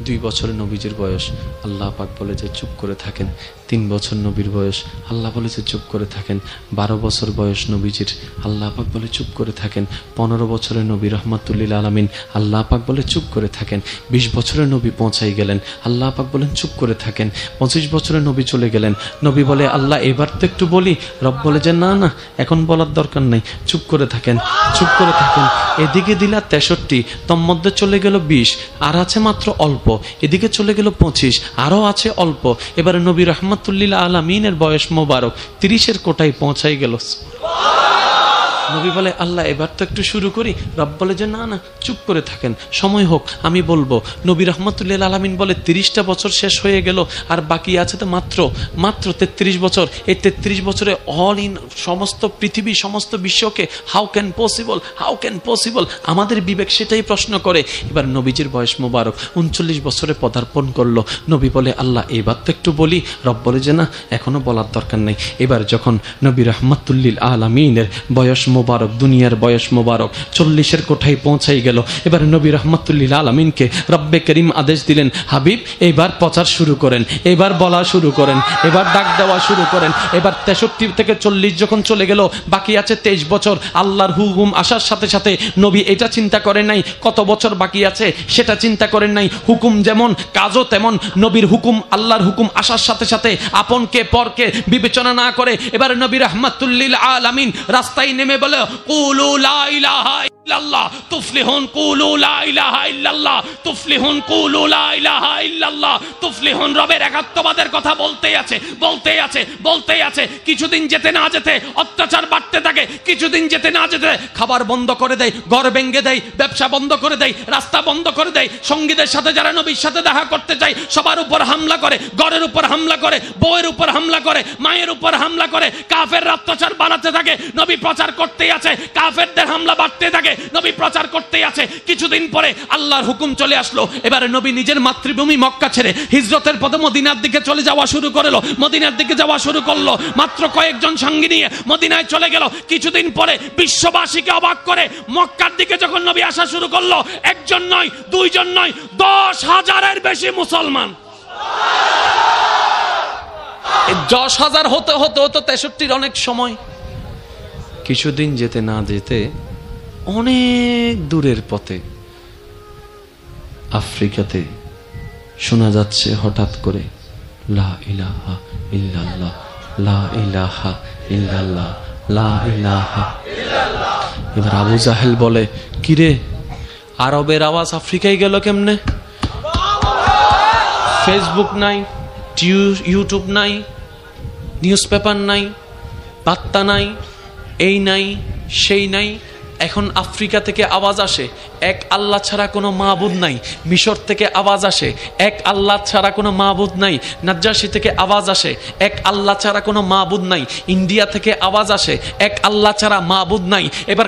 2 বছরে নবীজির বয়স, আল্লাহ পাক বলে যে চুপ করে থাকেন। 3 বছর নবীর বয়স, আল্লাহ বলে যে চুপ করে থাকেন। 12 বছর বয়স নবীজির, আল্লাহ পাক বলে চুপ করে থাকেন। 15 বছরে নবী রহমাতুল্লিল আলামিন, আল্লাহ পাক বলে চুপ করে থাকেন। 20 বছরে নবী পৌঁছাই গেলেন, আল্লাহ পাক বলেন চুপ করে থাকেন। 25 বছরে নবী চলে গেলেন, নবী বলে আল্লাহ এবার তো একটু বলি, রব বলে যে না না এখন বলার দরকার নাই, চুপ করে থাকেন, চুপ করে থাকেন। এদিকে দিলা 63, তোর মধ্যে চলে গেল 20, আর আছে মাত্র অল্প। এদিকে চলে গেল 25, আরো আছে অল্প। এবারে নবী রহমাতুল্লিল আলামিনের বয়স মোবারক 30-এর কোটায় পৌঁছাই গেল। নবী বলে আল্লাহ এবার তো একটু শুরু করি, রব বলে যে না না চুপ করে থাকেন, সময় হোক আমি বলবো। নবী রহমাতুল্লিল আলামিন বলে 30টা বছর শেষ হয়ে গেল, আর বাকি আছে তো মাত্র 33 বছর। এই 33 বছরে অল ইন সমস্ত পৃথিবী, সমস্ত বিশ্বকে হাউ ক্যান পসিবল, আমাদের বিবেক সেটাই প্রশ্ন করে। এবার নবীজির বয়স মোবারক 39 বছরে পদার্পণ করলো। নবী বলে আল্লাহ এবার তো একটু বলি, রব বলে যে না এখনো বলার দরকার নেই। এবার যখন নবী রহমাতুল্লিল আলামিনের বয়স মোবারক, দুনিয়ার বয়স মোবারক 40-এর কোঠায় পৌঁছাই গেল। এবার নবী রহমাতুল্লিল আলামিনকে রব্বে করিম আদেশ দিলেন, হাবিব এইবার প্রচার শুরু করেন, এবার বলা শুরু করেন, এবার ডাক দেওয়া শুরু করেন। এবার 63 থেকে 40 যখন চলে গেল, বাকি আছে 23 বছর। আল্লাহর হুকুম আসার সাথে সাথে নবী এটা চিন্তা করেন নাই কত বছর বাকি আছে, সেটা চিন্তা করেন নাই। হুকুম যেমন কাজও তেমন। নবীর হুকুম, আল্লাহর হুকুম আসার সাথে সাথে আপনকে পরকে বিবেচনা না করে এবার নবী রহমাতুল্লিল আলামিন রাস্তায় নেমে বলে কুলু লা ইলাহা ইল্লাল্লাহ তুফলিহুন, কুলু লা ইলাহা ইল্লাল্লাহ তুফলিহুন, কুলু লা ইলাহা ইল্লাল্লাহ তুফলিহুন। রবের একাত্মবাদের কথা বলতেই আছে। কিছুদিন যেতে না যেতে অত্যাচার বাড়তে থাকে, কিছুদিন যেতে না যেতে খাবার বন্ধ করে দেয়, ঘর ভেঙে দেয়, ব্যবসা বন্ধ করে দেয়, রাস্তা বন্ধ করে দেয়। সঙ্গীদের সাথে যারা নবীর সাথে দেখা করতে চায় সবার উপর হামলা করে, ঘরের উপর হামলা করে, বউয়ের উপর হামলা করে, মায়ের উপর হামলা করে। কাফেররা অত্যাচার বাড়াতে থাকে, নবী প্রচার করতেই আছে। কাফেরদের হামলা বাড়তে থাকে, নবী প্রচার করতেই আছে। কিছুদিন পরে আল্লাহর হুকুম চলে আসলো। এবারে নবী নিজের মাতৃভূমি মক্কা ছেড়ে হিজরতের পথে মদিনার দিকে চলে যাওয়া শুরু করলো, মদিনার দিকে যাওয়া শুরু করলো। মাত্র কয়েকজন সঙ্গী নিয়ে মদিনায় চলে গেল। কিছুদিন পরে বিশ্ববাসীকে অবাক করে মক্কার দিকে যখন নবী আসা শুরু করলো, একজন নয়, দুইজন নয়, 10,000-এর বেশি মুসলমান। 10,000 হতে 63-র অনেক সময়। কিছুদিন যেতে না যেতে অনেক দূরের পথে আফ্রিকাতে শোনা যাচ্ছে হঠাৎ করে লা ইলাহা ইল্লাল্লাহ, লা ইলাহা ইল্লাল্লাহ, লা ইলাহা ইল্লাল্লাহ। এবার আবু জাহেল বলে কিরে আরবের আওয়াজ আফ্রিকায় গেল কেমনে? ফেসবুক নাই, ইউটিউব নাই, নিউজ পেপার নাই, বার্তা নাই, এই নাই সেই নাই। এখন আফ্রিকা থেকে আওয়াজ আসে এক আল্লাহ ছাড়া কোনো মাবুদ নাই। মিশর থেকে আওয়াজ আসে এক আল্লাহ ছাড়া কোনো মাবুদ নাই। নাজ্জাশী থেকে আওয়াজ আসে এক আল্লাহ ছাড়া কোনো মাবুদ নাই। ইন্ডিয়া থেকে আওয়াজ আসে এক আল্লাহ ছাড়া মাবুদ নাই। এবার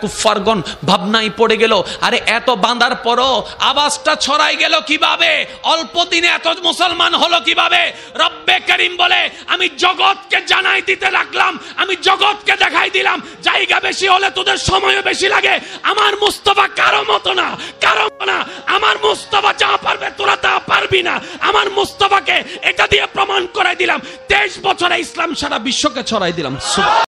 কুফফারগণ ভাবনায় পড়ে গেল, আরে এত বাঁধার পরও আওয়াজটা ছড়াই গেল কিভাবে? অল্প দিনে এত মুসলমান হলো কিভাবে? রব্বে করিম বলে আমি জগৎকে জানাই দিতে লাগলাম, আমি জগৎকে দেখাই দিলাম। জায়গা বেশি হলে তোদের সময়ও বেশি লাগে। আমার মুস্তাফা কারো মতো না, আমার মুস্তাফা যা পারবে তোরা তা পারবি না। আমার মুস্তাফাকে এটা দিয়ে প্রমাণ করাই দিলাম। 23 বছরে ইসলাম সারা বিশ্বকে ছড়াই দিলাম।